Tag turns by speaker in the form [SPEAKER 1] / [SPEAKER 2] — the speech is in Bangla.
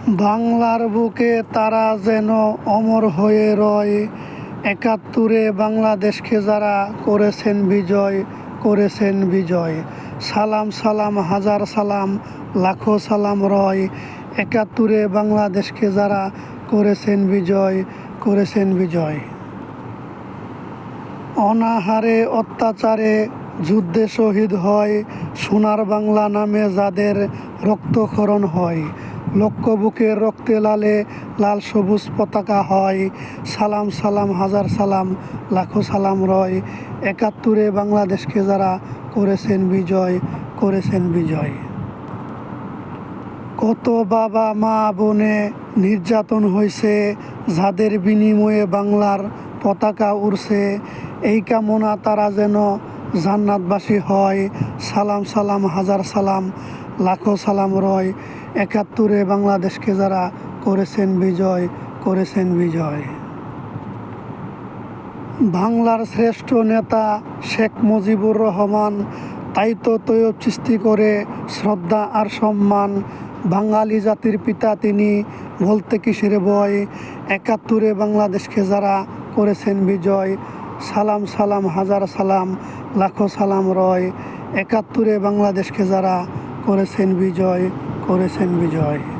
[SPEAKER 1] বাংলার বুকে তারা যেন অমর হয়ে রয়। একাত্তরে বাংলাদেশকে যারা করেছেন বিজয়, করেছেন বিজয়। সালাম সালাম হাজার সালাম, লাখো সালাম রয়। একাত্তরে বাংলাদেশকে যারা করেছেন বিজয়, করেছেন বিজয়। অনাহারে অত্যাচারে যুদ্ধে শহীদ হয়, সোনার বাংলা নামে যাদের রক্তক্ষরণ হয়। লক্ষ বুকের রক্তে লালে লাল সবুজ পতাকা হয়। সালাম সালাম হাজার সালাম, লাখো সালাম রয়। একাত্তরে বাংলাদেশকে যারা করেছেন বিজয়, করেছেন বিজয়। কত বাবা মা বোনে নির্যাতন হয়েছে, যাদের বিনিময়ে বাংলার পতাকা উড়ছে। এই কামনা তারা যেন জান্নাতবাসী হয়। সালাম সালাম হাজার সালাম, লাখো সালাম রয়। একাত্তরে বাংলাদেশকে যারা করেছেন বিজয়, করেছেন বিজয়। বাংলার শ্রেষ্ঠ নেতা শেখ মুজিবুর রহমান, তাই তো তৈয়ব চিশতি করে শ্রদ্ধা আর সম্মান। বাঙালি জাতির পিতা তিনি, বলতে কিসের ভয়। একাত্তরে বাংলাদেশকে যারা করেছেন বিজয়। সালাম সালাম হাজার সালাম, লাখো সালাম রয়। একাত্তরে বাংলাদেশকে যারা করেছেন বিজয়, করেছেন বিজয়।